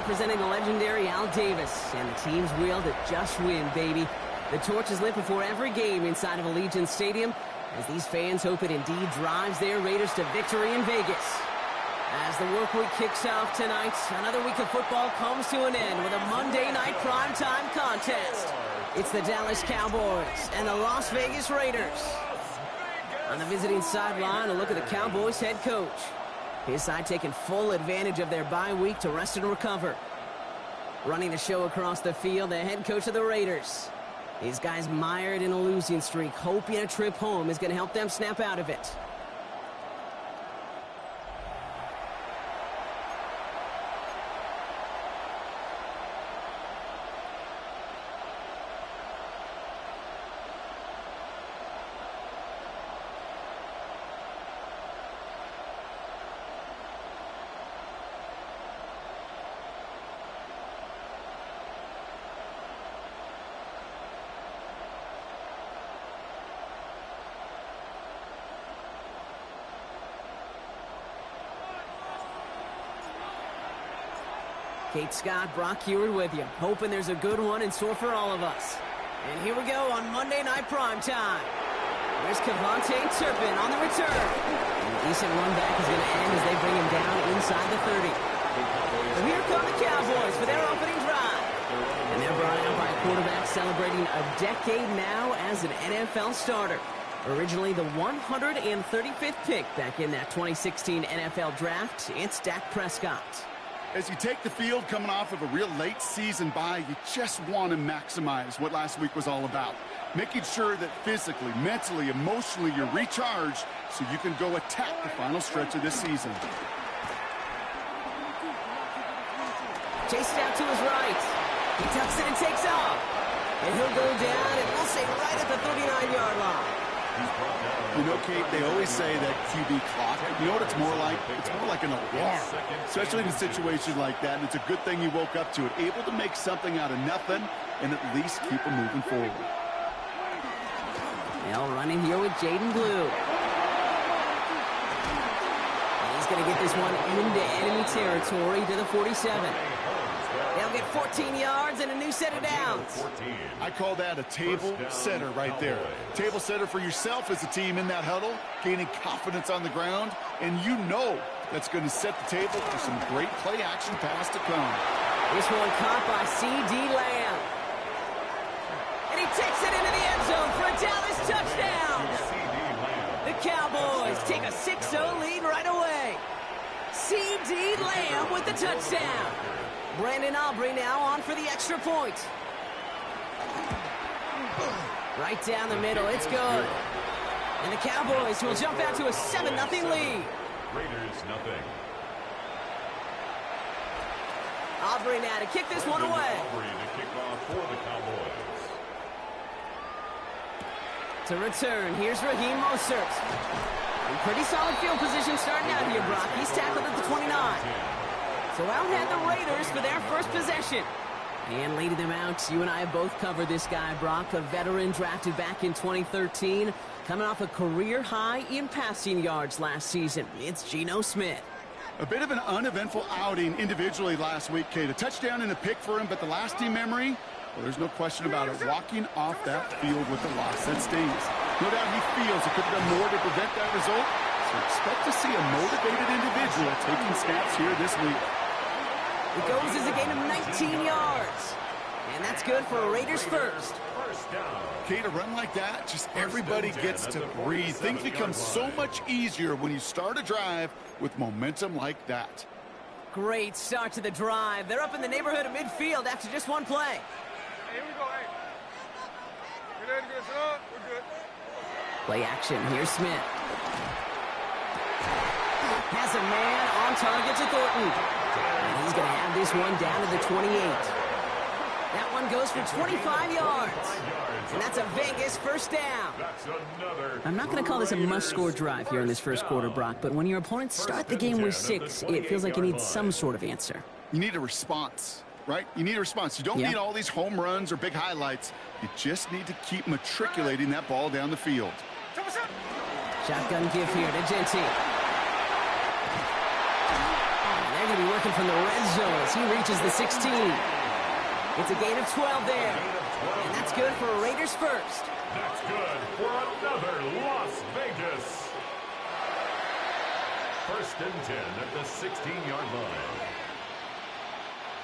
representing the legendary Al Davis. And the team's wheel to just win, baby. The torch is lit before every game inside of Allegiant Stadium, as these fans hope it indeed drives their Raiders to victory in Vegas. As the work week kicks off tonight, another week of football comes to an end with a Monday night primetime contest. It's the Dallas Cowboys and the Las Vegas Raiders. On the visiting sideline, a look at the Cowboys head coach. His side taking full advantage of their bye week to rest and recover. Running the show across the field, the head coach of the Raiders. These guys mired in a losing streak, hoping a trip home is going to help them snap out of it. Kate Scott, Brock Heward with you, hoping there's a good one in store for all of us. And here we go on Monday Night Primetime. There's Cavante Turpin on the return. And a decent run back is going to end as they bring him down inside the 30. So here come the Cowboys for their opening drive. And they're brought out by a quarterback celebrating a decade now as an NFL starter. Originally the 135th pick back in that 2016 NFL Draft, it's Dak Prescott. As you take the field coming off of a real late season bye, you just want to maximize what last week was all about. Making sure that physically, mentally, emotionally, you're recharged so you can go attack the final stretch of this season. Chased out to his right. He tucks it and takes off. And he'll go down, and we'll say right at the 39-yard line. You know, Kate, they always say that QB clock. You know what it's more like? It's more like an alarm, especially in a situation like that. And it's a good thing you woke up to it, able to make something out of nothing and at least keep them moving forward. They'll run in here with Jaden Blue. And he's going to get this one into enemy territory to the 47. They'll get 14 yards and a new set of downs. I call that a table setter right there. Table setter for yourself as a team in that huddle, gaining confidence on the ground, and you know that's going to set the table for some great play action pass to come. This one caught by C.D. Lamb. And he takes it into the end zone for a Dallas touchdown. The Cowboys take a 6-0 lead right away. C.D. Lamb with the touchdown. Brandon Aubrey now on for the extra point. Right down the middle, it's good. And the Cowboys will jump out to a 7-0 lead. Raiders nothing. Aubrey now to kick this one away. Aubrey to kick off for the Cowboys. To return, here's Raheem Mostert. In pretty solid field position starting out here, Brock. He's tackled at the 29. So out had the Raiders for their first possession. And leading them out, you and I have both covered this guy, Brock, a veteran drafted back in 2013, coming off a career high in passing yards last season. It's Geno Smith. A bit of an uneventful outing individually last week, Kate. A touchdown and a pick for him, but the lasting memory, well, there's no question about it. Walking off that field with the loss, that stings. No doubt he feels he could have done more to prevent that result. So expect to see a motivated individual taking snaps here this week. It goes as a gain of 19 yards. And that's good for a Raiders first. Kate, a run like that, just everybody gets to breathe. Things become so much easier when you start a drive with momentum like that. Great start to the drive. They're up in the neighborhood of midfield after just one play. Hey, here we go, hey. We're ready to go, son. We're good. Play action. Here's Smith. Has a man on target to Thornton. And he's going to have this one down to the 28. That one goes for 25 yards. And that's a Vegas first down. I'm not going to call this a must-score drive here in this first quarter, Brock, but when your opponents start the game with 6, it feels like you need some sort of answer. You need a response, right? You need a response. You don't need all these home runs or big highlights. You just need to keep matriculating that ball down the field. Shotgun give here to Genty. They're going going to be working from the red zone as he reaches the 16. It's a gain of 12 there. And that's good for a Raiders first. That's good for another Las Vegas. First and 10 at the 16-yard line.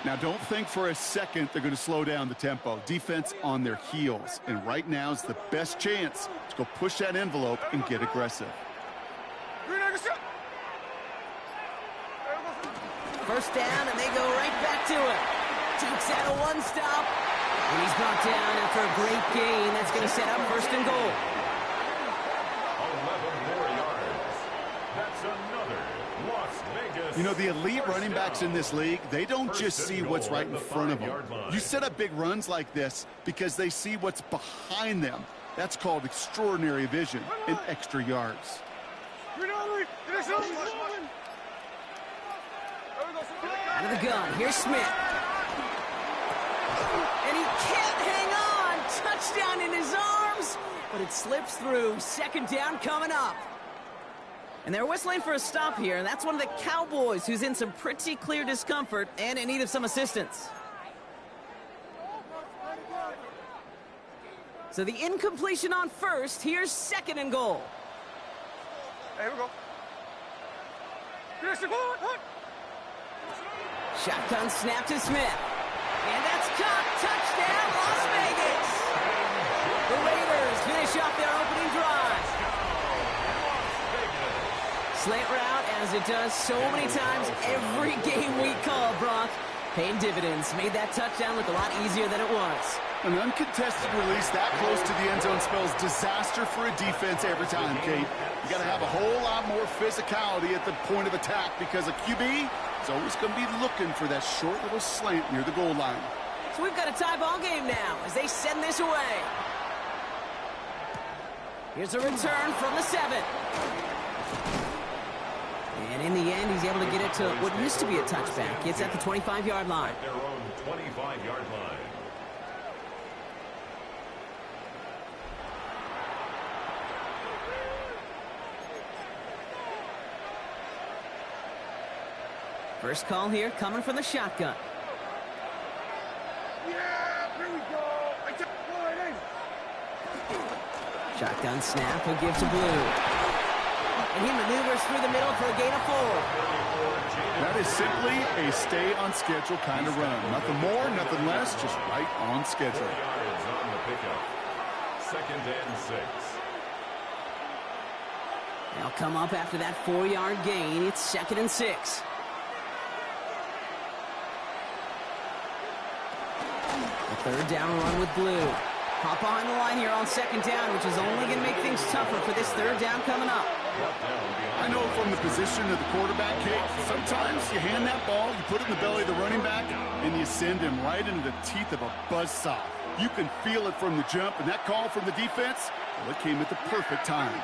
Now, don't think for a second they're going to slow down the tempo. Defense on their heels. And right now is the best chance to go push that envelope and get aggressive. First down, and they go right back to it. Takes out a one stop. And he's brought down after a great gain. That's going to set up first and goal. 11 more yards. That's another Las Vegas. You know, the elite running backs in this league, they don't just see what's right in front of them. You set up big runs like this because they see what's behind them. That's called extraordinary vision and extra yards. Out of the gun, here's Smith. And he can't hang on. Touchdown in his arms, but it slips through. Second down coming up. And they're whistling for a stop here, and that's one of the Cowboys who's in some pretty clear discomfort and in need of some assistance. So the incompletion on first. Here's second and goal. Hey, here we go. Shotgun snap to Smith. And that's caught. Touchdown, Las Vegas. The Raiders finish off their opening drive. Slant route, as it does so many times every game we call, Brock. Paying dividends. Made that touchdown look a lot easier than it was. An uncontested release that close to the end zone spells disaster for a defense every time, Kate. You got to have a whole lot more physicality at the point of attack because a QB is always going to be looking for that short little slant near the goal line. So we've got a tie ball game now as they send this away. Here's a return from the 7. And in the end, he's able to get it to what used to be a touchback. It's at the 25-yard line. At their own 25-yard line. First call here coming from the shotgun. Yeah, here we go. Shotgun snap, he'll give to Blue. And he maneuvers through the middle for a gain of 4. That is simply a stay-on-schedule kind of run. Nothing more, nothing less, just right on schedule. 4 yards on the pickup. Second and 6. They'll come up after that 4-yard gain. It's second and 6. A third down run with Blue. Hop behind the line here on second down, which is only going to make things tougher for this third down coming up. I know from the position of the quarterback, Kate, sometimes you hand that ball, you put it in the belly of the running back, and you send him right into the teeth of a buzzsaw. You can feel it from the jump, and that call from the defense, well, it came at the perfect time.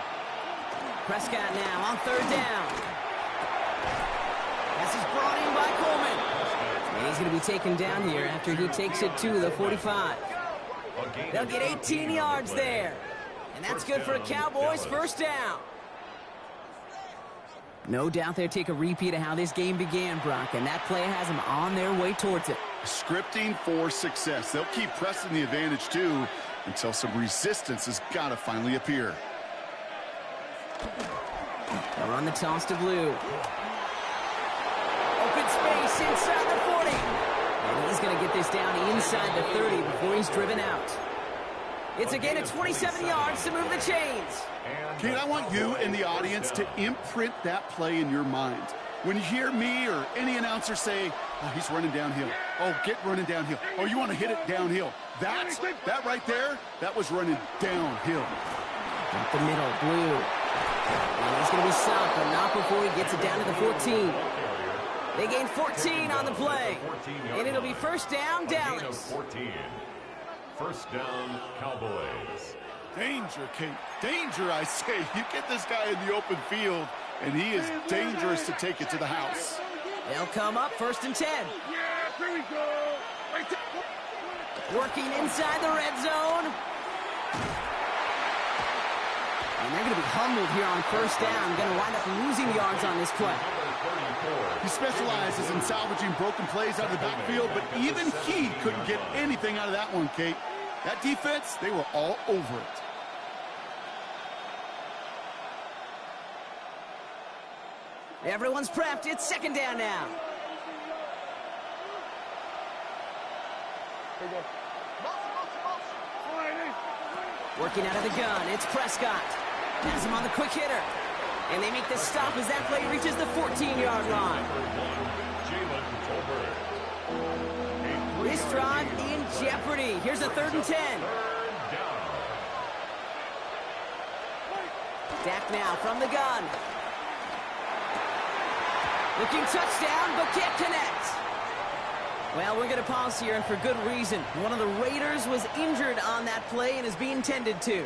Prescott now on third down. This is brought in by Coleman. And he's going to be taken down here after he takes it to the 45. They'll get 18 yards there. And that's good for a Cowboys first down. No doubt they'll take a repeat of how this game began, Brock, and that play has them on their way towards it. Scripting for success. They'll keep pressing the advantage, too, until some resistance has got to finally appear. They'll run the toss to Blue. Open space inside the 40. And he's going to get this down inside the 30 before he's driven out. It's a gain of 27 yards to move the chains. Kate, I want you and the audience to imprint that play in your mind. When you hear me or any announcer say, oh, he's running downhill. Oh, get running downhill. Oh, you want to hit it downhill. That right there, that was running downhill. Up the middle, Blue. And he's going to be stopped, but not before he gets it down to the 14. They gain 14 on the play. And it'll be first down, Dallas. 14. First down, Cowboys. Danger, Kate. Danger, I say. You get this guy in the open field, and he is dangerous to take it to the house. They'll come up first and 10. Yeah, here we go. Working inside the red zone. And they're going to be humbled here on first down. Going to wind up losing yards on this play. Number 34, He specializes in salvaging broken plays out of the backfield, but even he couldn't get anything out of that one, Kate. That defense, they were all over it. Everyone's prepped. It's second down now. Working out of the gun, it's Prescott. Has him on the quick hitter. And they make the stop as that play reaches the 14-yard line. This drive in jeopardy. Here's a 3rd and 10. Dak now from the gun. Looking touchdown, but can't connect. Well, we're going to pause here, and for good reason. One of the Raiders was injured on that play and is being tended to.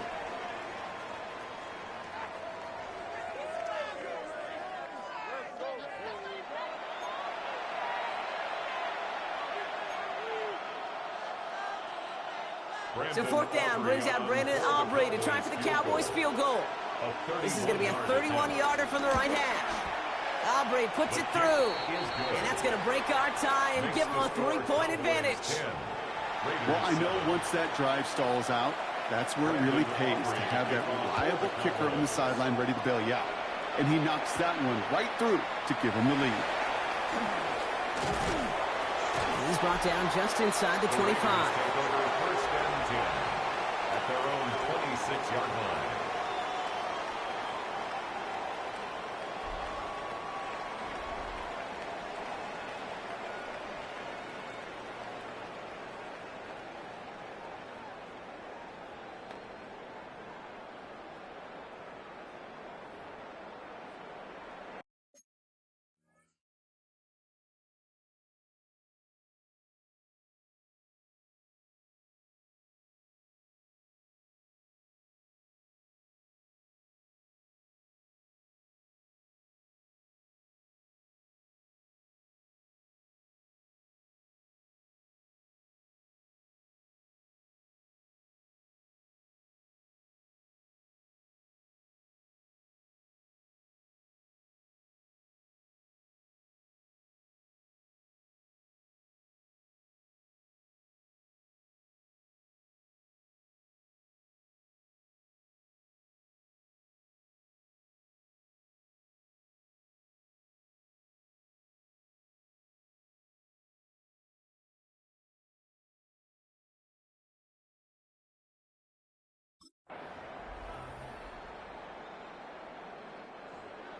So 4th down brings out Brandon Aubrey to try for the Cowboys field goal. This is going to be a 31-yarder from the right hash. Aubrey puts it through, and that's going to break our tie and give them a 3-point advantage. Well, I know once that drive stalls out, that's where it really pays to have that reliable kicker on the sideline ready to bail you out. And he knocks that one right through to give him the lead. He's brought down just inside the 25. First and 10 at their own 26-yard line.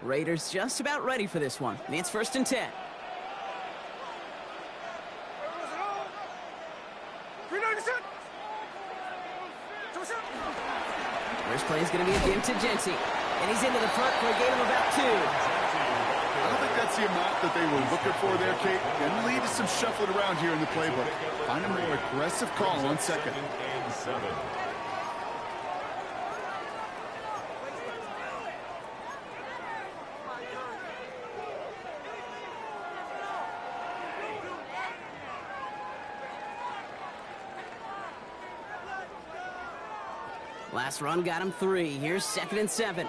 Raiders just about ready for this one. And it's 1st and 10. First play is going to be again to Jency. And he's into the front for a gain of about 2. I don't think that's the amount that they were looking for there, Kate. Can lead to some shuffling around here in the playbook. Find a more aggressive call on 2nd. And 7. Last run got him 3. Here's 2nd and 7.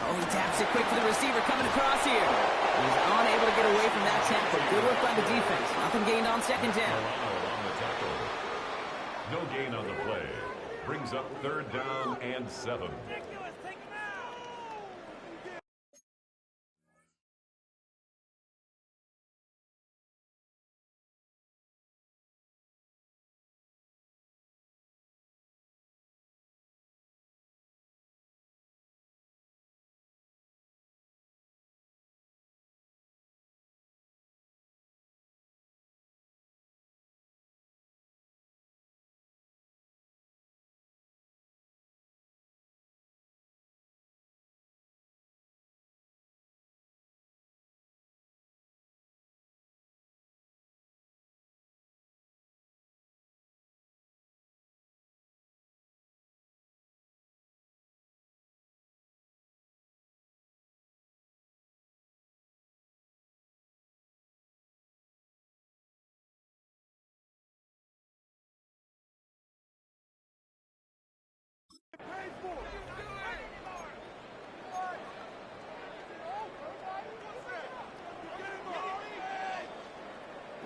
Oh, he taps it quick for the receiver coming across here. He's unable to get away from that tackle. Good work by the defense. Nothing gained on 2nd down. No gain on the play. Brings up 3rd down and 7.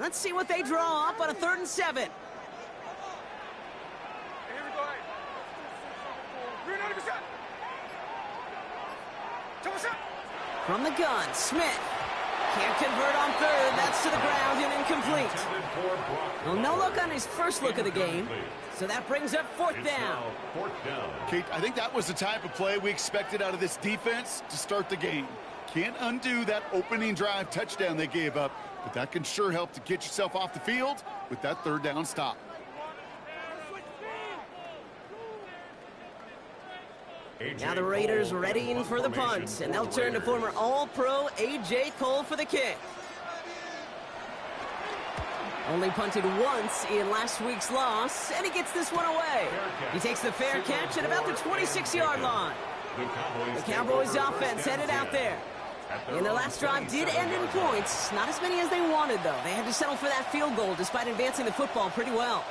Let's see what they draw up on a 3rd and 7. Here we go. Green out of the shot. From the gun, Smith. Can't convert on 3rd. That's to the ground and incomplete. Well, no look on his first look of the game. So that brings up 4th down. Kate, I think that was the type of play we expected out of this defense to start the game. Can't undo that opening drive touchdown they gave up, but that can sure help to get yourself off the field with that 3rd down stop. Now the Raiders readying for the punt, and they'll turn to former All-Pro A.J. Cole for the kick. Only punted once in last week's loss, and he gets this one away. He takes the fair catch at about the 26-yard line. The Cowboys offense headed out there. And their last drive did end in points. Not as many as they wanted, though. They had to settle for that field goal despite advancing the football pretty well.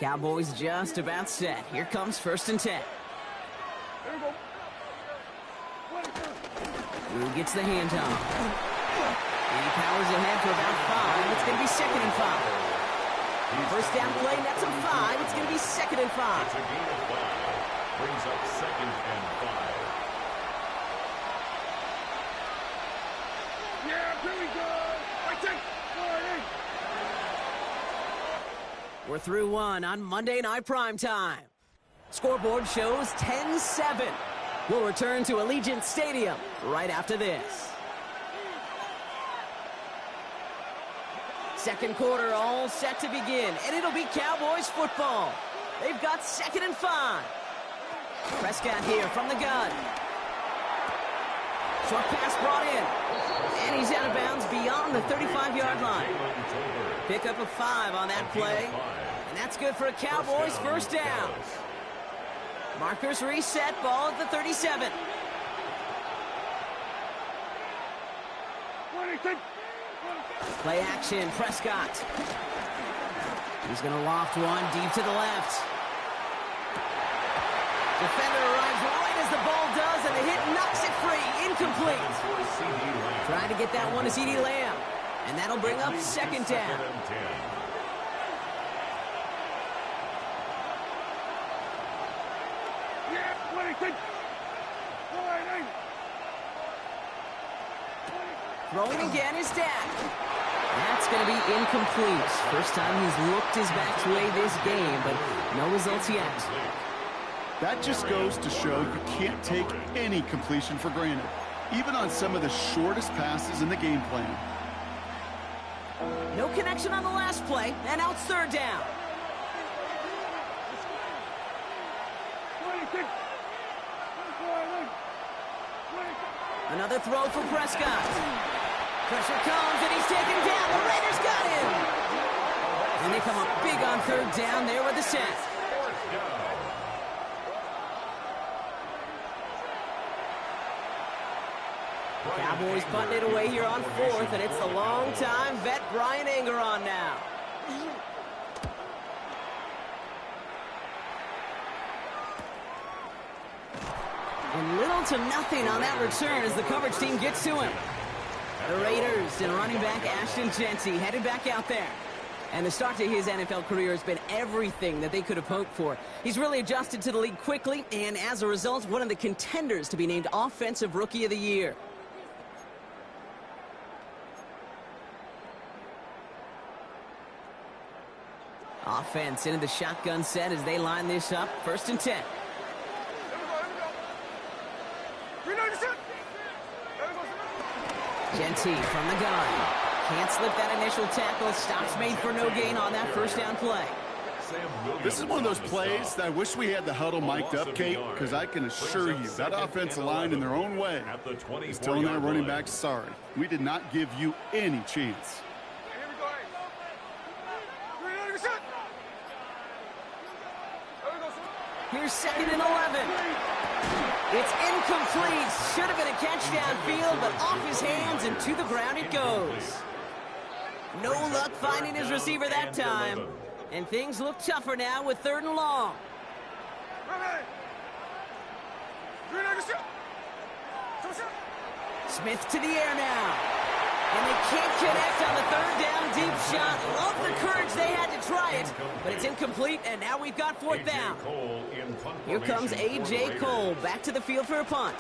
Cowboys just about set. Here comes 1st and 10. There we go. Who gets the handoff? He powers ahead for about 5. It's going to be 2nd and 5. First down play, nets him 5. It's going to be 2nd and 5. It's a gain of 5. Brings up 2nd and 5. Yeah, here we go. I take 4-8. We're through one on Monday Night Primetime. Scoreboard shows 10-7. We'll return to Allegiant Stadium right after this. Second quarter all set to begin, and it'll be Cowboys football. They've got 2nd and 5. Prescott here from the gun. Short pass brought in, and he's out of bounds beyond the 35-yard line. Pick up a 5 on that play, and that's good for a Cowboys first down. Markers reset, ball at the 37. Play action, Prescott. He's going to loft one deep to the left. Defender arrives right as the ball does, and the hit knocks it free. Incomplete. Trying to get that one to C.D. Lamb. And that'll bring up 2nd down. Throwing again is Dak. That's going to be incomplete. First time he's looked his back's way this game, but no results yet. That just goes to show you can't take any completion for granted, even on some of the shortest passes in the game plan. No connection on the last play, and now it's 3rd down. Another throw for Prescott. Pressure comes, and he's taken down. The Raiders got him. And they come up big on 3rd down there with the set. Cowboys putting it away here on 4th, and it's the long-time vet Brian Anger on now. And little to nothing on that return as the coverage team gets to him. The Raiders and running back Ashton Jeanty headed back out there. And the start to his NFL career has been everything that they could have hoped for. He's really adjusted to the league quickly, and as a result, one of the contenders to be named Offensive Rookie of the Year. Offense into the shotgun set as they line this up. 1st and 10. Jeanty from the gun. Can't slip that initial tackle. Stops made for no gain on that first down play. This is one of those plays that I wish we had the huddle mic'd up, Kate, because I can assure you that offensive line in their own way is telling that running back, sorry, we did not give you any chance. Here's 2nd and 11. It's incomplete. Should have been a catch downfield, but off his hands and to the ground it goes. No luck finding his receiver that time. And things look tougher now with 3rd and long. Smith to the air now. And they can't connect on the 3rd down deep shot. Love the courage they had to try it, but it's incomplete, and now we've got 4th down. Here comes A.J. Cole back to the field for a punt.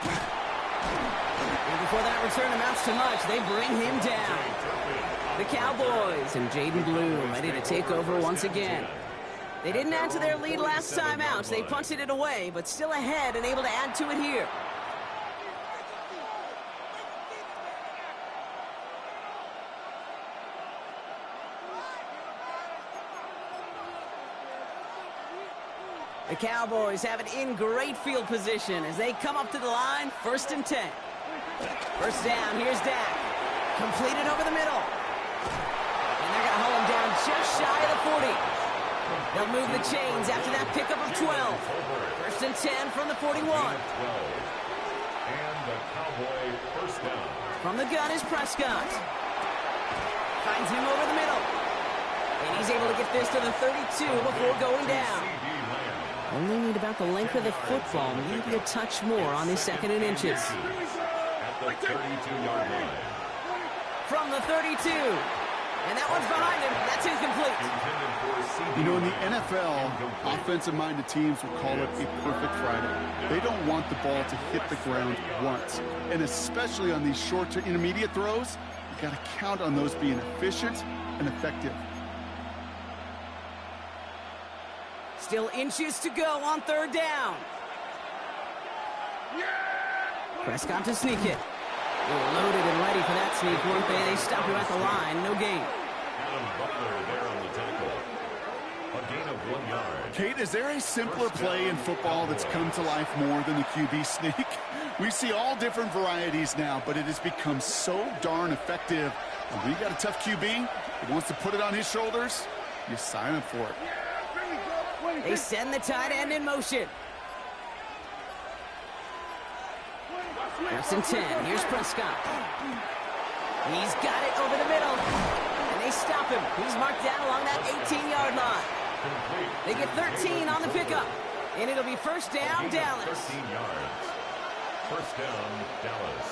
And before that return amounts to much, they bring him down. The Cowboys and Jaden Blue ready to take over once again. They didn't add to their lead last time out. They punted it away, but still ahead and able to add to it here. The Cowboys have it in great field position as they come up to the line, 1st and 10. First down, here's Dak. Completed over the middle. And they're going to hold him down just shy of the 40. They'll move the chains after that pickup of 12. 1st and 10 from the 41. And the Cowboy first down. From the gun is Prescott. Finds him over the middle. And he's able to get this to the 32 before going down. Only need about the length of the football, maybe a touch more on this 2nd and inches. At the 32-yard line. From the 32. And that one's behind him. That's incomplete. You know, in the NFL, offensive-minded teams will call it a perfect Friday. They don't want the ball to hit the ground once. And especially on these short to intermediate throws, you got to count on those being efficient and effective. Still inches to go on 3rd down. Prescott to sneak it. They were loaded and ready for that sneak, weren't they? They stopped him at the line. No gain. Adam Butler there on the tackle. A gain of 1 yard. Kate, is there a simpler play in football that's come to life more than the QB sneak? We see all different varieties now, but it has become so darn effective. When you got a tough QB that wants to put it on his shoulders, you sign him for it. They send the tight end in motion. 1st and 10. Here's Prescott. He's got it over the middle. And they stop him. He's marked down along that 18-yard line. They get 13 on the pickup. And it'll be 1st down, Dallas. 13 yards. 1st down, Dallas.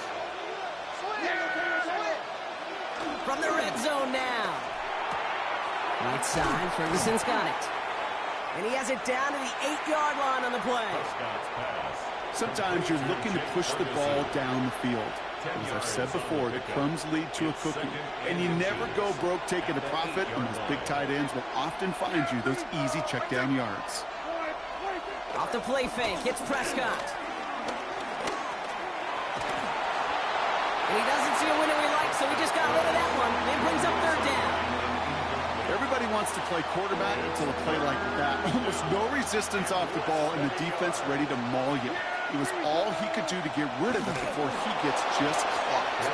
From the red zone now. Right side, Ferguson's got it. And he has it down to the 8-yard line on the play. Prescott's pass. Sometimes you're looking to push the ball down the field. As I've said before, the crumbs lead to a cookie. And you never go broke taking a profit, and those big tight ends will often find you those easy check down yards. Off the play fake, it's Prescott. And he doesn't see a window he likes, so he just got rid of that one. It brings up 3rd down. Everybody wants to play quarterback until a play like that. Almost no resistance off the ball, and the defense ready to maul you. It was all he could do to get rid of it before he gets just clocked.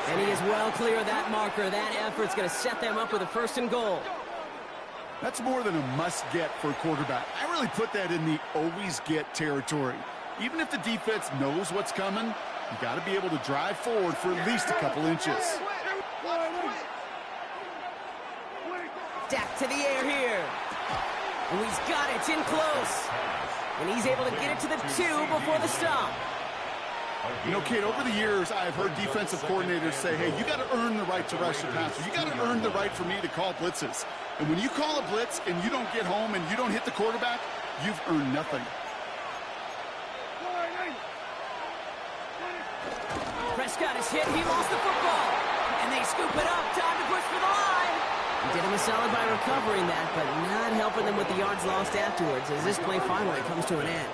And he is well clear of that marker. That effort's going to set them up with a 1st and goal. That's more than a must-get for a quarterback. I really put that in the always-get territory. Even if the defense knows what's coming, you got to be able to drive forward for at least a couple inches. Stack to the air here. And he's got it. It's in close. And he's able to get it to the 2 before the stop. You know, Kate, over the years, I've heard defensive coordinators say, hey, you got to earn the right to rush the passer. You got to earn the right for me to call blitzes. And when you call a blitz and you don't get home and you don't hit the quarterback, you've earned nothing. Prescott is hit. He lost the football. And they scoop it up. Time to push for the line. He did him a solid by recovering that, but not helping them with the yards lost afterwards as this play finally comes to an end.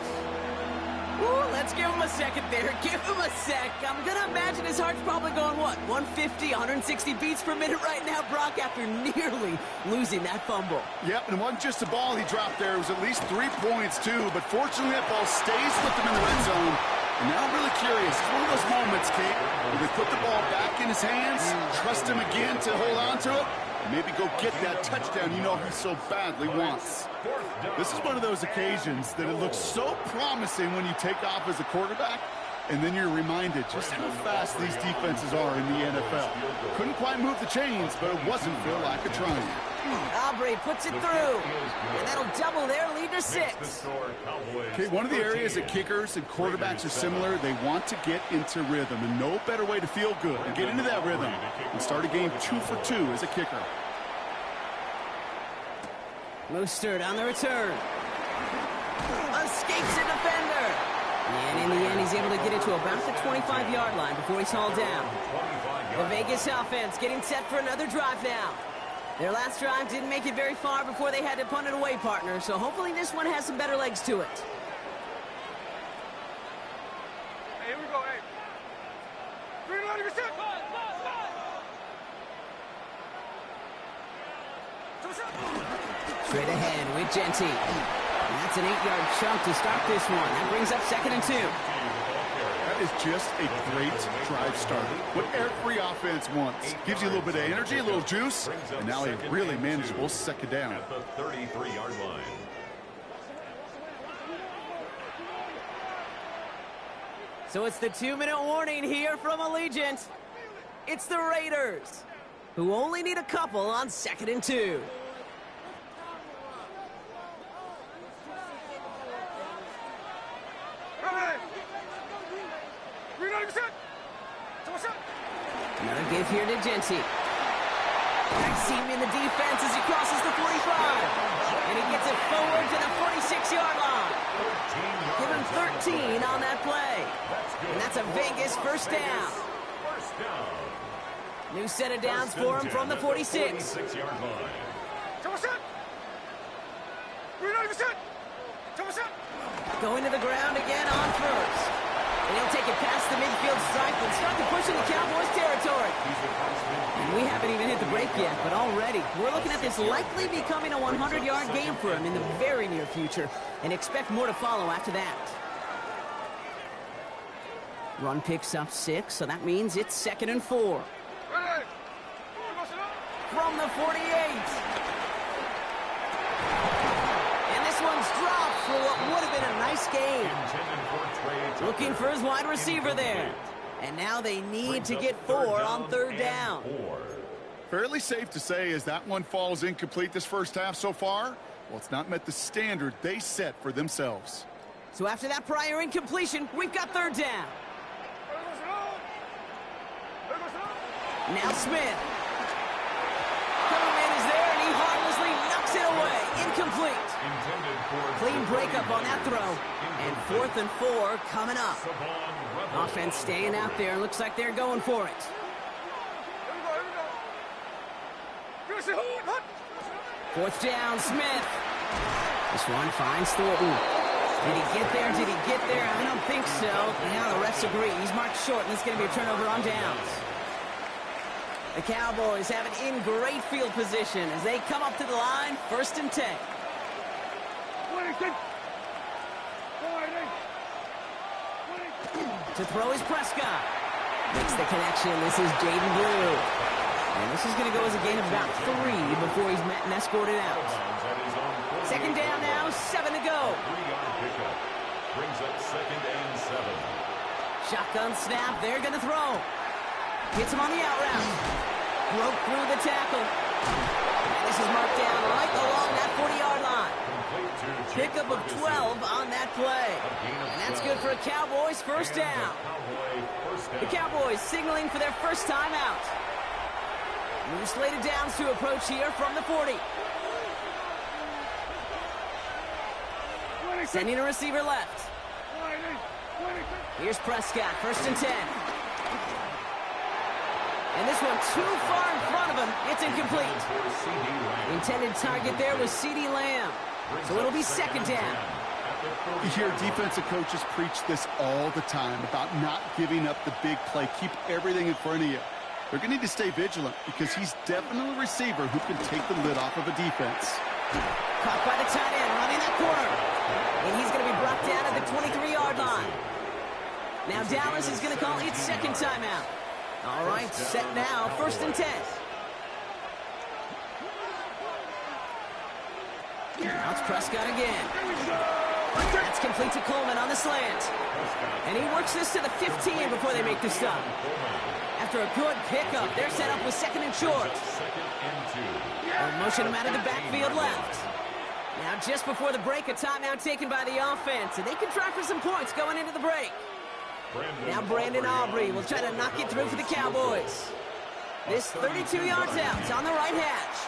Ooh, let's give him a second there. Give him a sec. I'm going to imagine his heart's probably going, what, 150, 160 beats per minute right now, Brock, after nearly losing that fumble. Yep, and it wasn't just a ball he dropped there. It was at least 3 points, too. But fortunately, that ball stays with him in the red zone. And now I'm really curious. It's one of those moments, Kate, where they put the ball back in his hands, trust him again to hold on to it, and maybe go get that touchdown you know he so badly wants. This is one of those occasions that it looks so promising when you take off as a quarterback, and then you're reminded just how fast these defenses are in the NFL. Couldn't quite move the chains, but it wasn't for a lack of trying. Aubrey puts it through, and that'll double their lead to 6. Okay, one of the areas that kickers and quarterbacks are similar, they want to get into rhythm, and no better way to feel good and get into that rhythm and start a game 2 for 2 as a kicker. Mostert on the return. Escapes a defender. And in the end, he's able to get it to about the 25-yard line before he's hauled down. The Vegas offense getting set for another drive now. Their last drive didn't make it very far before they had to punt it away, partner, so hopefully this one has some better legs to it. Hey, here we go, hey. Green light, you're set. Straight ahead with Genty. And that's an 8-yard chunk to start this one. That brings up 2nd and 2. That is just a great drive starter. What every offense wants. Gives you a little bit of energy, a little juice, and now a really manageable 2nd down. At the 33-yard line. So it's the 2-minute warning here from Allegiant. It's the Raiders, who only need a couple on 2nd and 2. Another give here to Genty. Nice seam in the defense as he crosses the 45. And he gets it forward to the 46-yard line. Give him 13 on that play. And that's a Vegas first down. New set of downs for him from the 46. Going to the ground again on first. And he'll take it past the midfield stripe and start to push into Cowboys territory. And we haven't even hit the break yet, but already we're looking at this likely becoming a 100-yard game for him in the very near future, and expect more to follow after that. Run picks up 6, so that means it's 2nd and 4. From the 48. And this one's dropped for what would have been a nice game. Looking for his wide receiver there. And now they need to get 4 on 3rd down. Fairly safe to say as that one falls incomplete this first half so far, well, it's not met the standard they set for themselves. So after that prior incompletion, we've got 3rd down. Now Smith. Coverman is there, and he harmlessly knocks it away. Incomplete. Clean breakup on that throw. And 4th and 4 coming up. Offense staying out there. Looks like they're going for it. 4th down, Smith. This one finds Thornton. Did he get there? Did he get there? I don't think so. Now the refs agree. He's marked short, and it's going to be a turnover on downs. The Cowboys have it in great field position as they come up to the line, 1st and 10. To throw is Prescott. Makes the connection. This is Jaden Blue. And this is going to go as a gain of about 3 before he's met and escorted out. 2nd down now, 7 to go. Brings up 2nd and 7. Shotgun snap, they're going to throw. Hits him on the out route. Broke through the tackle. And this is marked down right along that 40-yard line. Pickup of 12 on that play. And that's good for a Cowboys first down. The Cowboys signaling for their first time out. New slated downs to approach here from the 40. Sending a receiver left. Here's Prescott, 1st and 10. And this one too far in front of him. It's incomplete. The intended target there was C.D. Lamb. So it'll be 2nd down. You hear defensive coaches preach this all the time about not giving up the big play. Keep everything in front of you. They're going to need to stay vigilant because he's definitely a receiver who can take the lid off of a defense. Caught by the tight end, running that corner. And he's going to be brought down at the 23-yard line. Now Dallas is going to call its 2nd timeout. All right, set now, 1st and 10. Now it's Prescott again. That's complete to Coleman on the slant. And he works this to the 15 before they make the stop. After a good pickup, they're set up with 2nd and short. They'll motion him out of the backfield left. Now just before the break, a timeout taken by the offense, and they can try for some points going into the break. Now Brandon Aubrey will try to knock it through for the Cowboys. This 32 yards out. It's on the right hash.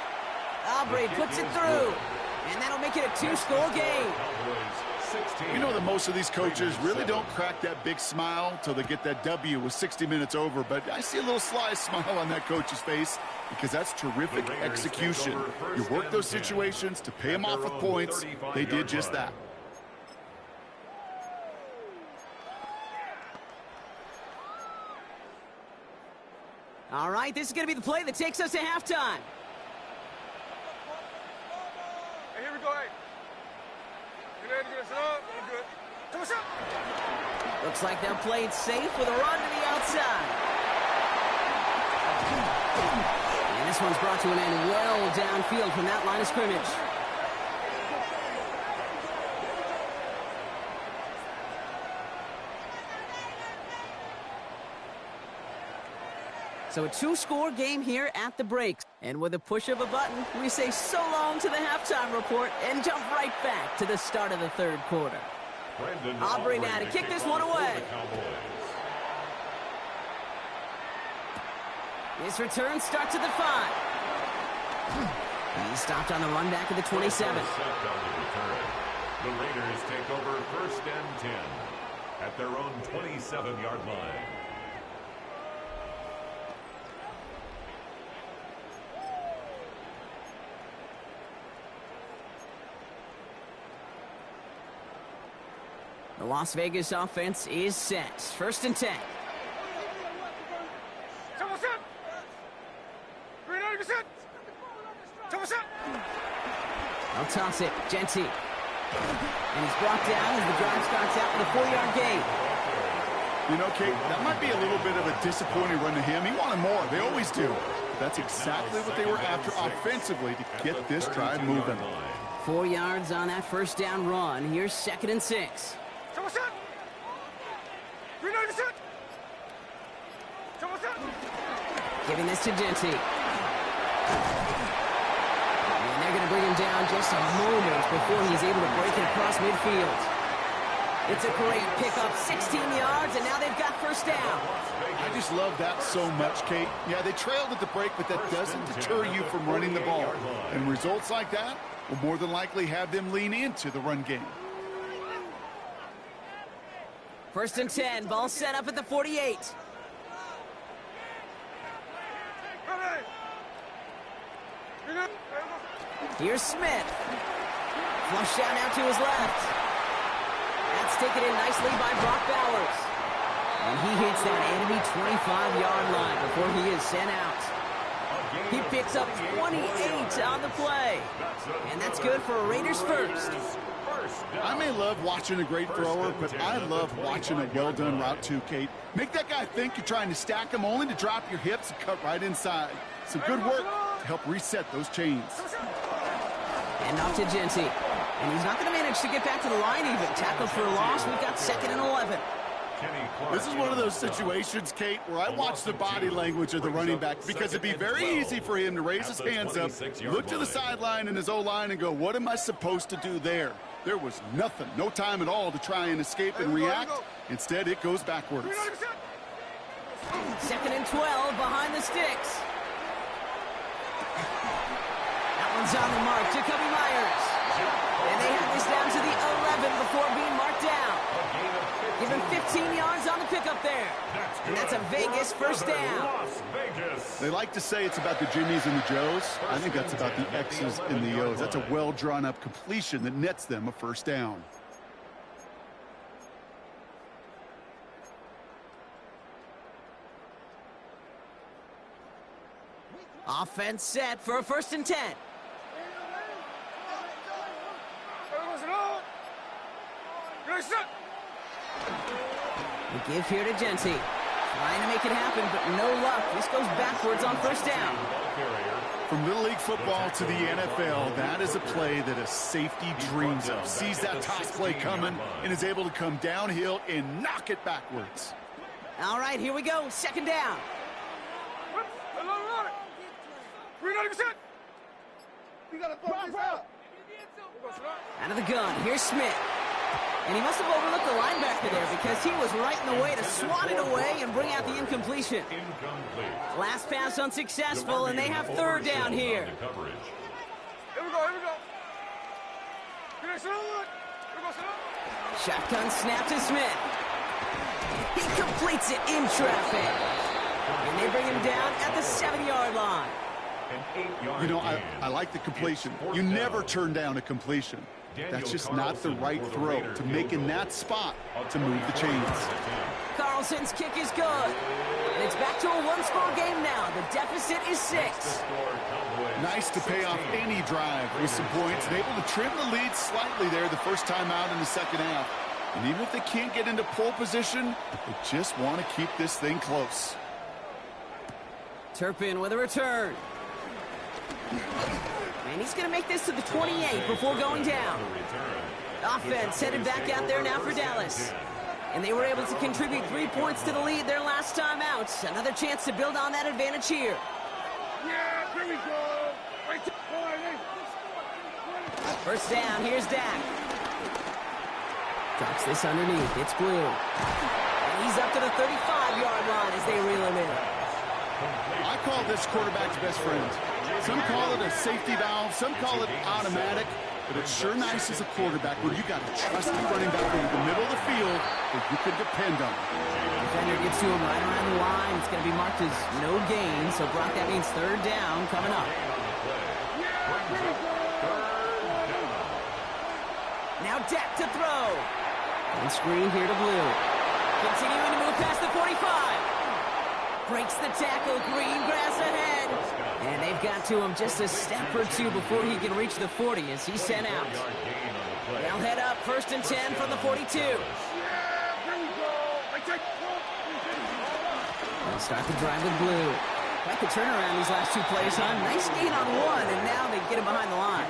Aubrey puts it through, and that'll make it a 2-score game. You know that most of these coaches really don't crack that big smile till they get that W with 60 minutes over, but I see a little sly smile on that coach's face because that's terrific execution. You work those situations to pay them off with points. They did just that. All right, this is going to be the play that takes us to halftime. Hey, here we go, hey. Get ready to get us up. We're good. Come on, Looks like they'll play it safe with a run to the outside. And this one's brought to an end well downfield from that line of scrimmage. So a two-score game here at the break. And with a push of a button, we say so long to the halftime report and jump right back to the start of the third quarter. Aubrey now to kick this one away. His return starts at the 5. He's stopped on the run back at the 27. The Raiders take over 1st and 10 at their own 27-yard line. The Las Vegas offense is set. 1st and 10. They'll toss it. Genty. And he's brought down as the drive starts out with a 4-yard gain. You know, Kate, that might be a little bit of a disappointing run to him. He wanted more. They always do. That's exactly what they were after offensively to get this drive moving. 4 yards on that 1st down run. Here's 2nd and 6. Giving this to Genty. And they're going to bring him down just a moment before he's able to break it across midfield. It's a great pickup, 16 yards, and now they've got 1st down. I just love that so much, Kate. Yeah, they trailed at the break, but that doesn't deter you from running the ball. And results like that will more than likely have them lean into the run game. 1st and 10, ball set up at the 48. Here's Smith. Flush down now to his left. That's taken in nicely by Brock Bowers. And he hits that enemy 25-yard line before he is sent out. He picks up 28 on the play. And that's good for a Raiders first. I may love watching a great thrower, but I love watching a well-done route too, Kate. Make that guy think you're trying to stack him only to drop your hips and cut right inside. Some good work to help reset those chains. And off to Genty. And he's not going to manage to get back to the line even. Tackled for a loss. We've got 2nd and 11. This is one of those situations, Kate, where I watch the body language of the running back because it'd be very easy for him to raise his hands up, look to the sideline in his O-line and go, what am I supposed to do there? There was nothing, no time at all to try and escape and react. Instead, it goes backwards. 2nd and 12 behind the sticks. That one's on the mark. Jacoby Myers. And they have this down to the 11 before being marked down. Give him 15 yards on the pickup there. And that's a Vegas 1st down. They like to say it's about the Jimmies and the Joes. I think that's about the X's and the O's. That's a well-drawn-up completion that nets them a 1st down. Offense set for a 1st and 10. The give here to Genty. Trying to make it happen, but no luck. This goes backwards on 1st down. From Little League football to the NFL, that is a play that a safety dreams of. Sees that toss play coming and is able to come downhill and knock it backwards. All right, here we go. 2nd down. Out of the gun, here's Smith. And he must have overlooked the linebacker there because he was right in the way to swat it away and bring out the incompletion. Last pass unsuccessful, and they have 3rd down here. Here we go. Shotgun snap to Smith. He completes it in traffic. And they bring him down at the 7-yard line. You know, I like the completion. You never turn down a completion. That's just not the right throw to make in that spot to move the chains. Carlson's kick is good. And it's back to a 1-score game now. The deficit is 6. Nice to pay off any drive with some points and able to trim the lead slightly there the 1st time out in the 2nd half. And even if they can't get into pole position, they just want to keep this thing close. Turpin with a return. And he's going to make this to the 28 before going down. Offense headed back out there now for Dallas. And they were able to contribute 3 points to the lead their last time out. Another chance to build on that advantage here. Yeah, here we go. First down, here's Dak. Drops this underneath, it's Blue. And he's up to the 35-yard line as they reel him in. I call this quarterback's best friend. Some call it a safety valve, some call it automatic, but it's sure nice as a quarterback when you got a trusty running back over the middle of the field that you can depend on. Defender gets to him right around the line. It's going to be marked as no gain, so Brock, that means third down coming up. Now Dak to throw. And screen here to Blue. Continuing to move past the 45. Breaks the tackle. Green grass ahead. And they've got to him just a step or two before he can reach the 40 as he's sent out. They'll head up 1st and 10 from the 42. They'll start the drive with Blue. Quite the turnaround these last 2 plays, huh? Nice gain on 1, and now they get him behind the line.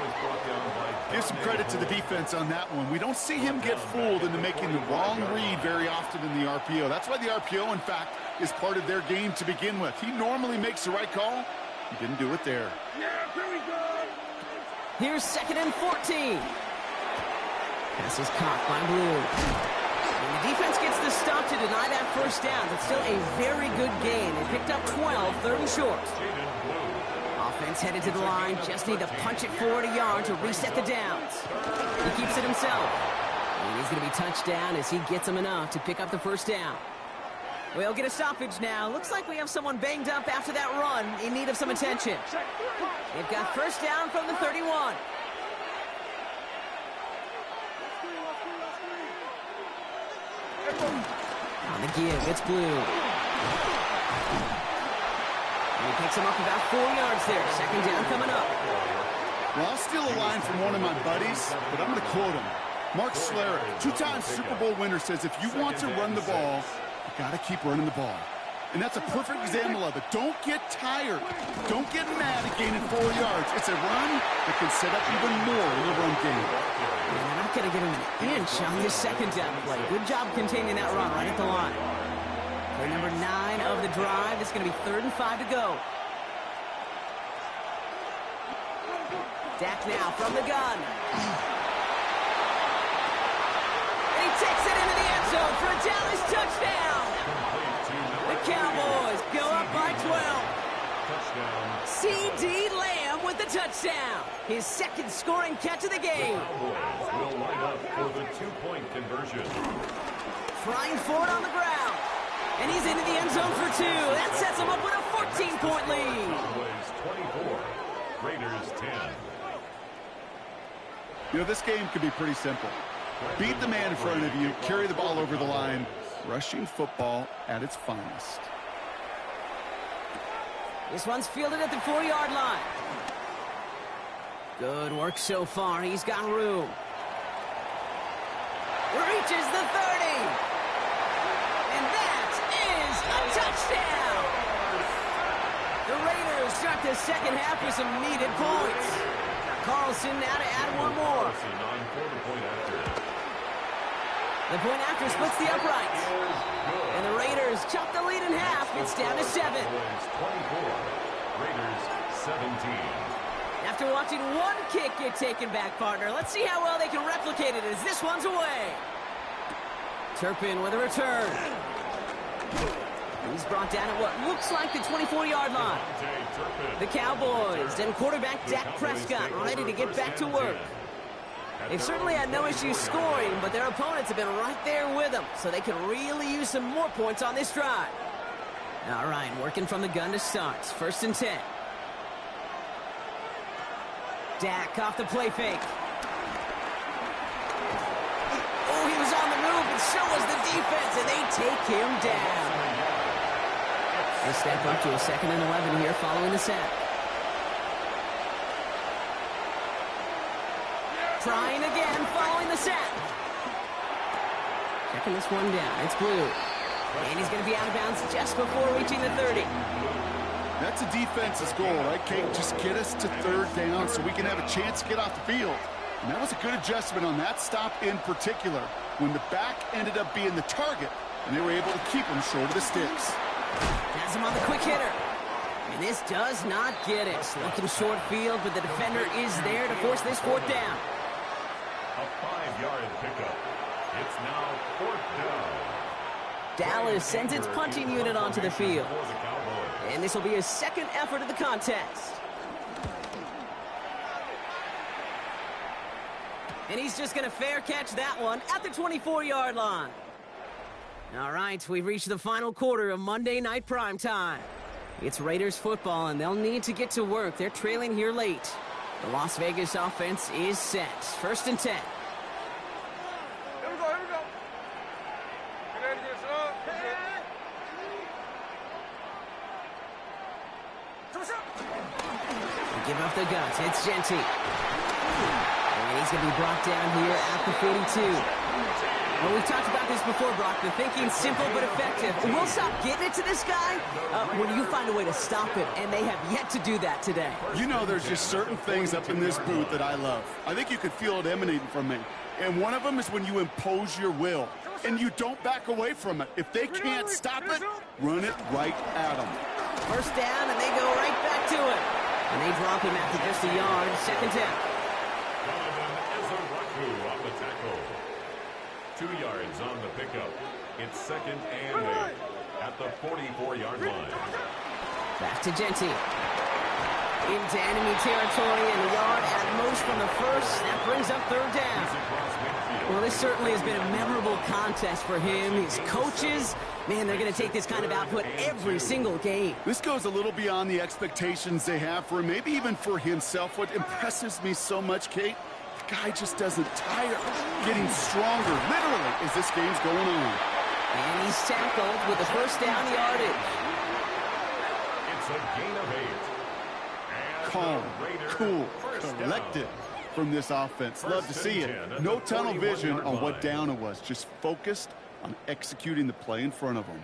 Give some credit to the defense on that one. We don't see him get fooled into making the wrong read very often in the RPO. That's why the RPO, in fact, is part of their game to begin with. He normally makes the right call. He didn't do it there. Here's 2nd and 14. Pass is caught by Blue. And the defense gets the stop to deny that first down. It's still a very good gain. They picked up 12, 3rd and short. Offense headed to the line. Just need to punch it forward a yard to reset the downs. He keeps it himself. And he's going to be touchdown as he gets him enough to pick up the first down. We'll get a stoppage now. Looks like we have someone banged up after that run in need of some attention. They've got first down from the 31. On the give, it's Blue. And he picks him up about 4 yards there. 2nd down coming up. Well, I'll steal a line from one of my buddies, but I'm going to quote him. Mark Schlereth, 2-time Super Bowl winner, says if you want to run the ball, you got to keep running the ball. And that's a perfect example of it. Don't get tired. Don't get mad at gaining 4 yards. It's a run that can set up even more in the run game. And they're not going to get him an inch on this 2nd down play. Good job containing that run right at the line. Play number 9 of the drive. It's going to be 3rd and 5 to go. Dak now from the gun. And he takes it into the end zone for a Dallas touchdown. The Cowboys go up by 12. C.D. Lamb with the touchdown. His 2nd scoring catch of the game. Cowboys will line up for the 2-point conversion. Flying forward on the ground. And he's into the end zone for 2. That sets him up with a 14-point lead. Cowboys 24, Raiders 10. You know, this game could be pretty simple. Beat the man in front of you, carry the ball over the line, rushing football at its finest. This one's fielded at the 4-yard line. Good work so far. He's got room. Reaches the 30. And that is a touchdown. The Raiders start the 2nd half with some needed points. Carlson now to add 1 more. The point after splits the uprights. And the Raiders chop the lead in half. It's down to 7. 24, Raiders 17. After watching one kick get taken back, partner, let's see how well they can replicate it as this one's away. Turpin with a return. He's brought down at what looks like the 24-yard line. The Cowboys and quarterback Dak Prescott ready to get back to work. They've certainly had no issues scoring, but their opponents have been right there with them, so they could really use some more points on this drive. All right, working from the gun to start. 1st and 10. Dak off the play fake. Oh, he was on the move, and so was the defense, and they take him down. They step up to a 2nd and 11 here following the sack. Trying again following the sack. Checking this one down. It's Blue. And he's going to be out of bounds just before reaching the 30. That's a defense's goal, right, Kate? Just get us to 3rd down so we can have a chance to get off the field. And that was a good adjustment on that stop in particular, when the back ended up being the target, and they were able to keep him short of the sticks. Has him on the quick hitter. And this does not get it. Looking short field, but the defender is there to force this fourth down. A 5-yard pickup. It's now 4th down. Dallas sends its punting unit onto the field. For the Cowboys. And this will be his second effort of the contest. And he's just going to fair catch that one at the 24-yard line. All right, we've reached the final quarter of Monday Night Primetime. It's Raiders football, and they'll need to get to work. They're trailing here late. The Las Vegas offense is set. 1st and 10. Here we go, here we go. Get ready to get set up. They give up the guts. It's Genty. And he's going to be brought down here at the 42. Well, we've talked about this before, Brock. The thinking's simple but effective. We'll stop getting it to this guy when you find a way to stop it, and they have yet to do that today. You know, there's just certain things up in this booth that I love. I think you could feel it emanating from me. And one of them is when you impose your will, and you don't back away from it. If they can't stop it, run it right at them. 1st down, and they go right back to it. And they drop him after just a yard. 2nd down. On the tackle. 2 yards on the pickup. It's 2nd and 8 at the 44-yard line. Back to Genty. Into enemy territory and a yard at most from the first. That brings up 3rd down. Well, this certainly has been a memorable contest for him. His coaches, man, they're going to take this kind of output every single game. This goes a little beyond the expectations they have for him, maybe even for himself. What impresses me so much, Kate, the guy just doesn't tire, getting stronger, literally, as this game's going on. And he's tackled with the 1st down yardage. It's a gain of 8. Calm, cool, collected from this offense. Love to see it. No tunnel vision on what down it was. Just focused on executing the play in front of them.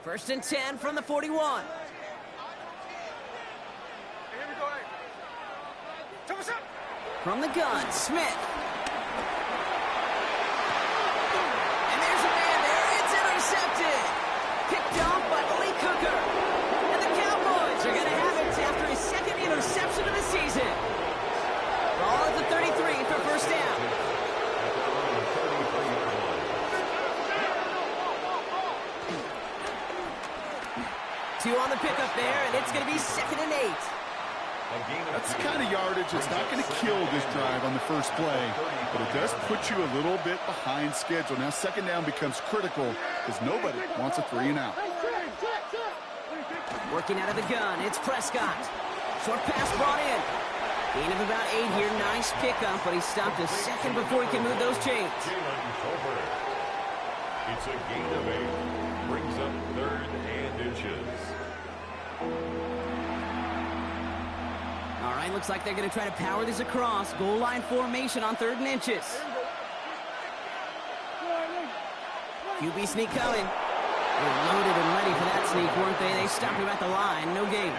1st and 10 from the 41. Hey, here we go, hey. Tell us up. From the gun, Smith. And there's a man there. It's intercepted. Picked off by Lee Cooker. And the Cowboys are going to have it after his 2nd interception of the season. Ball at the 33 for 1st down. 2 on the pickup there, and it's going to be 2nd and 8. That's the kind of yardage that's not going to kill this drive on the first play, but it does put you a little bit behind schedule. Now 2nd down becomes critical because nobody wants a 3-and-out. Working out of the gun, it's Prescott. Short pass brought in. Gain of about 8 here. Nice pickup, but he stopped a second before he can move those chains. It's a gain of 8. Brings up 3rd and inches. All right, looks like they're going to try to power this across. Goal line formation on 3rd and inches. QB sneak coming. They're loaded and ready for that sneak, weren't they? They stopped him at the line. No gain.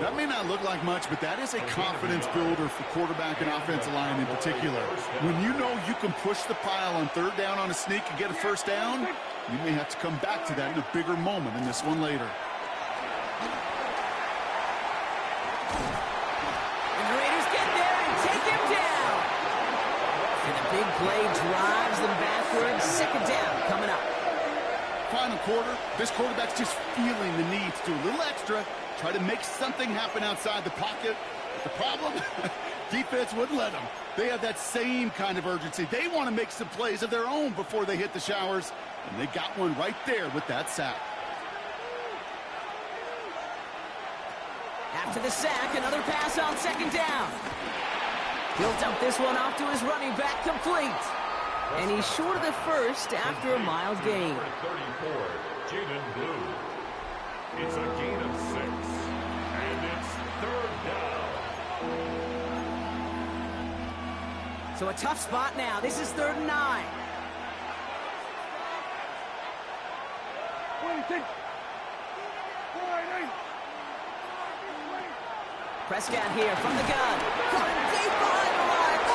That may not look like much, but that is a confidence builder for quarterback and offensive line in particular. When you know you can push the pile on 3rd down on a sneak and get a 1st down, you may have to come back to that in a bigger moment in this one later. And the Raiders get there and take him down. And the big play drives them backwards. 2nd down coming up. Final quarter, this quarterback's just feeling the need to do a little extra, try to make something happen outside the pocket. But the problem, defense wouldn't let them. They have that same kind of urgency. They want to make some plays of their own before they hit the showers, and they got one right there with that sack. After the sack, another pass on 2nd down. He'll dump this one off to his running back, complete. And he's short of the first after a mild gain. 34, Jaden Blue. It's a gain of 6. And it's 3rd down. So a tough spot now. This is 3rd and 9. Prescott here from the gun. Coming deep behind the line.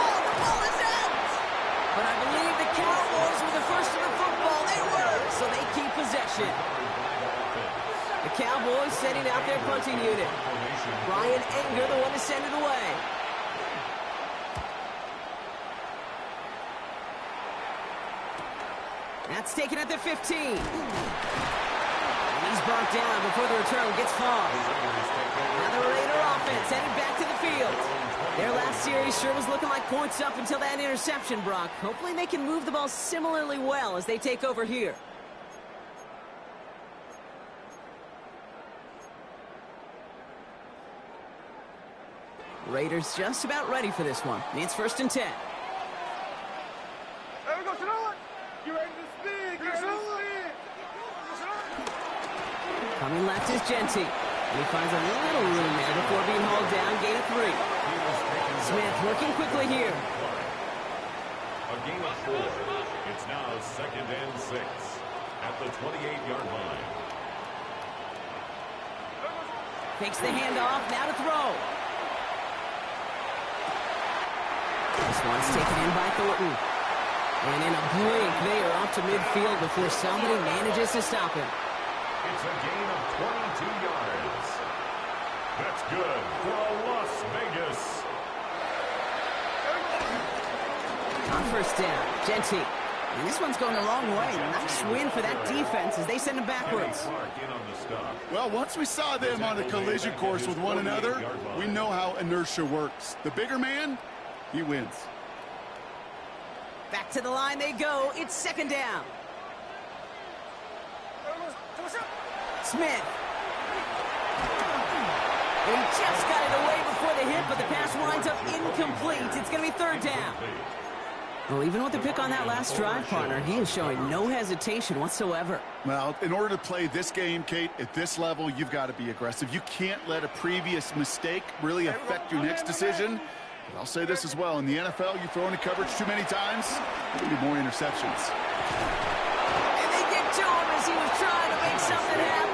That's taken at the 15. And he's brought down before the return gets far. Now the Raider offense headed back to the field. Their last series sure was looking like points up until that interception, Brock. Hopefully they can move the ball similarly well as they take over here. Raiders just about ready for this one. It's 1st and 10. There we go, Sonora. You ready to speed? Get Sonora. Coming left is Genty. And he finds a little room there before being hauled down. Gain of 3. Smith working quickly here. A gain of 4. It's now 2nd and 6 at the 28-yard line. Takes the handoff. Now to throw. This one's taken in by Thornton. And in a blink, they are off to midfield before somebody manages to stop him. It's a gain of 22 yards. That's good for Las Vegas. On 1st down, Genty. And this one's going a long way. Nice win for that defense as they send him backwards. Well, once we saw them on a collision course with one another, we know how inertia works. The bigger man, he wins. Back to the line they go. It's 2nd down. Smith. And he just got it away before the hit, but the pass winds up incomplete. It's going to be 3rd down. Well, even with the pick on that last drive, partner, he is showing no hesitation whatsoever. Well, in order to play this game, Kate, at this level, you've got to be aggressive. You can't let a previous mistake really affect your next decision. But I'll say this as well. In the NFL, you throw into coverage too many times, there'll be more interceptions. And they get to him as he was trying to make something happen.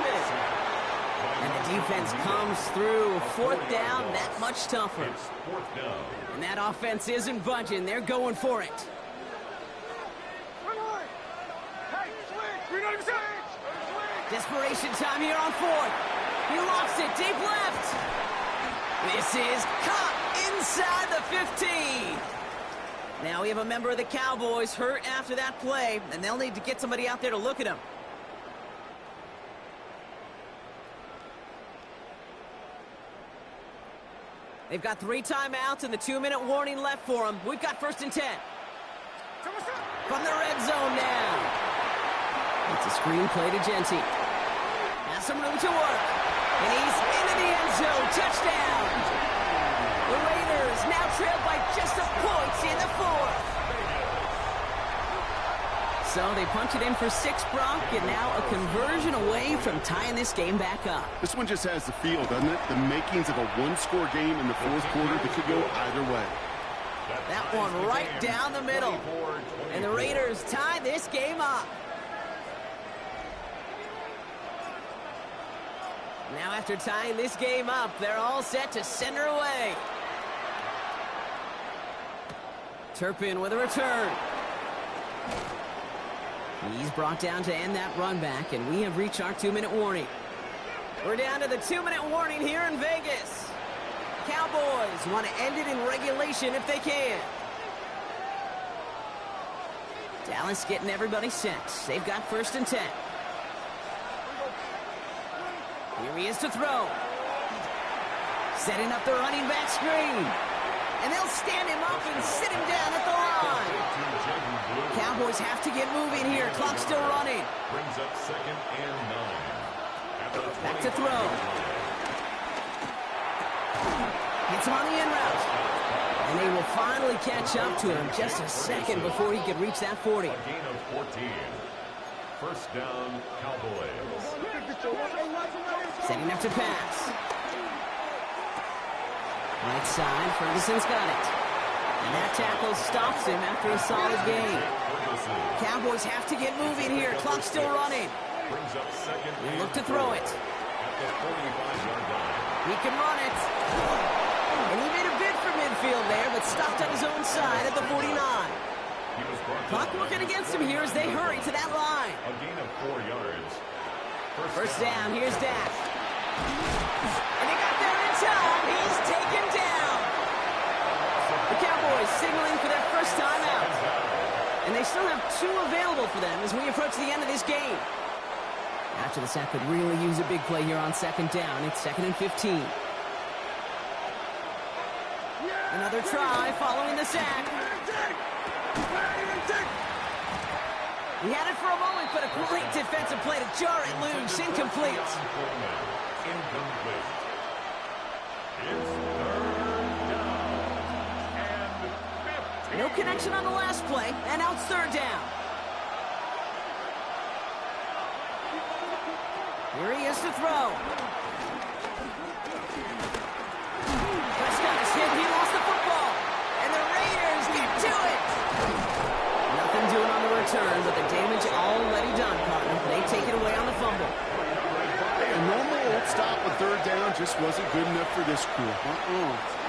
And the defense comes through. 4th down, that much tougher. It's 4th down. And that offense isn't budging. They're going for it. Desperation time here on 4th. He lofts it deep left. This is caught inside the 15. Now we have a member of the Cowboys hurt after that play, and they'll need to get somebody out there to look at him. They've got 3 timeouts and the 2-minute warning left for them. We've got 1st and 10. From the red zone now. It's a screen play to Genty. Has some room to work. And he's into the end zone. Touchdown. The Raiders now trailed by just a point in the 4th. So they punch it in for 6, Brock, and now a conversion away from tying this game back up. This one just has the feel, doesn't it? The makings of a one-score game in the 4th quarter that could go either way. That one right down the middle. And the Raiders tie this game up. Now after tying this game up, they're all set to send her away. Turpin with a return. He's brought down to end that run back, and we have reached our 2-minute warning. We're down to the 2-minute warning here in Vegas. Cowboys want to end it in regulation if they can. Dallas getting everybody set. They've got 1st and 10. Here he is to throw. Setting up the running back screen. And they'll stand him up and sit him down at the line. Cowboys have to get moving here. Clock's still running. Brings up 2nd and 9. Back to throw. Hits him on the in route. And they will finally catch up to him just a second before he could reach that 40. A gain of 14. 1st down, Cowboys. Setting up to pass. Right side, Ferguson's got it. And that tackle stops him after a solid gain. Cowboys have to get moving here. Clock's still running. Brings up 2nd They and look to throw it. at the 45-yard line. He can run it. And he made a bid for midfield there, but stopped on his own side at the 49. He was brought Clock working against him here as they hurry to that line. a gain of 4 yards. First down, here's Dak. And he got there in time. He's taken down. The Cowboys signaling for their first time out. And they still have 2 available for them as we approach the end of this game. After the sack could really use a big play here on 2nd down. It's 2nd and 15. Another try following the sack. He had it for a moment, but a great defensive play to jar it loose. Incomplete. Incomplete. It's 3rd down and 15. No connection on the last play, and now it's 3rd down. Here he is to throw. Prescott is hit. He lost the football. And the Raiders get to it. Nothing doing on the return, but the damage already done, partner. They take it away on the fumble. A normal old stop with 3rd down just wasn't good enough for this crew.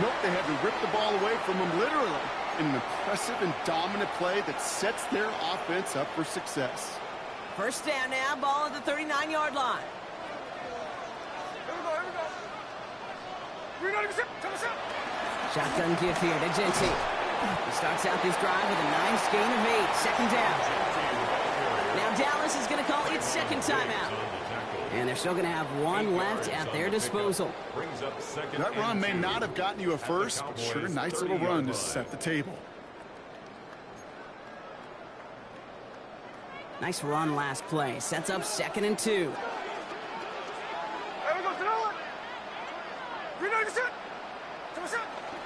Nope, they had to rip the ball away from them literally in an impressive and dominant play that sets their offense up for success. 1st down now, ball at the 39-yard line. Here we go. Shotgun give here to Genty. He starts out this drive with a nice gain of 8. 2nd down. Now Dallas is going to call its 2nd timeout. And they're still going to have 1 left at their disposal. That run may not have gotten you a first, but sure, nice little run to set the table. Nice run last play. Sets up 2nd and 2.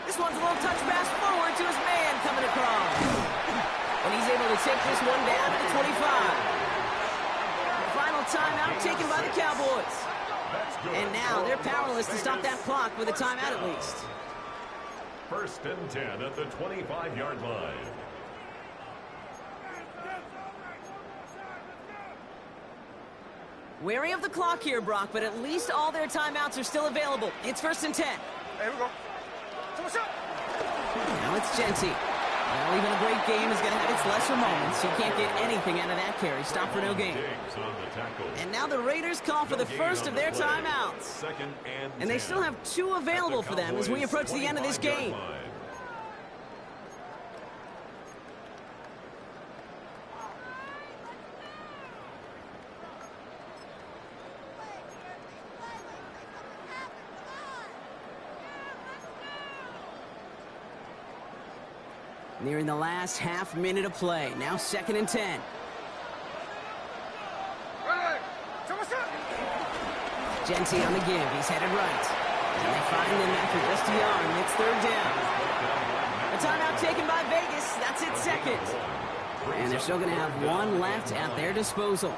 This one's a little touch pass forward to his man coming across. And he's able to take this one down to the 25. Final timeout taken by the Cowboys. And now they're powerless to stop that clock with a timeout at least. 1st and 10 at the 25-yard line. Wary of the clock here, Brock, but at least all their timeouts are still available. It's 1st and 10. Here we go. Now it's Genty. Well, even a great game is going to have its lesser moments. You can't get anything out of that carry. Stop for no gain. And now the Raiders call for the first of their timeouts. And they still have 2 available for them as we approach the end of this game. Nearing the last half minute of play. Now 2nd and 10. Genty on the give. He's headed right. And they find him after just a yard. It's 3rd down. A timeout taken by Vegas. That's its 2nd. And they're still going to have 1 left at their disposal.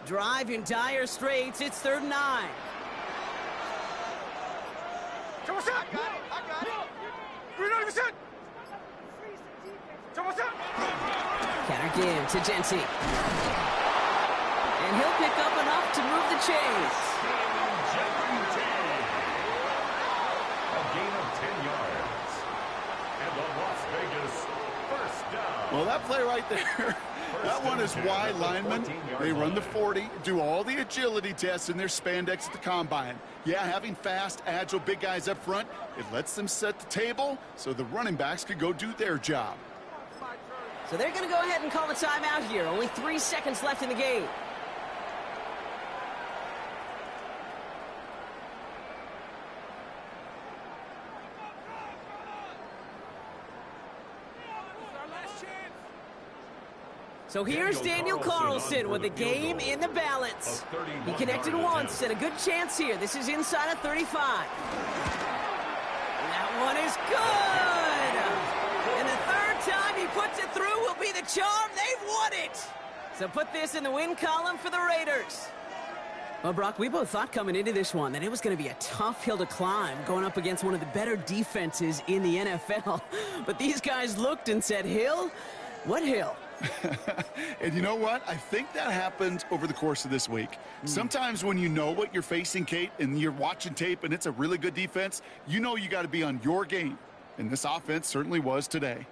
Drive in dire straits. It's 3rd and 9. I got it. Counter give to Genty. And he'll pick up enough to move the chains. A gain of 10 yards. And the Las Vegas 1st down. Well, that play right there, that one is wide linemen. They run the 40, do all the agility tests in their spandex at the combine. Yeah, having fast, agile, big guys up front, it lets them set the table so the running backs could go do their job. So they're going to go ahead and call the timeout here. Only 3 seconds left in the game. So here's Daniel Carlson with the game in the balance. He connected once and a good chance here. This is inside of 35. That one is good. And the 3rd time he puts it through will be the charm. They've won it. So put this in the win column for the Raiders. Well, Brock, we both thought coming into this one that it was going to be a tough hill to climb going up against one of the better defenses in the NFL. But these guys looked and said, Hill, What hill? And you know what? I think that happened over the course of this week. Sometimes when you know what you're facing, Kate, and you're watching tape and it's a really good defense, you know you got to be on your game. And this offense certainly was today.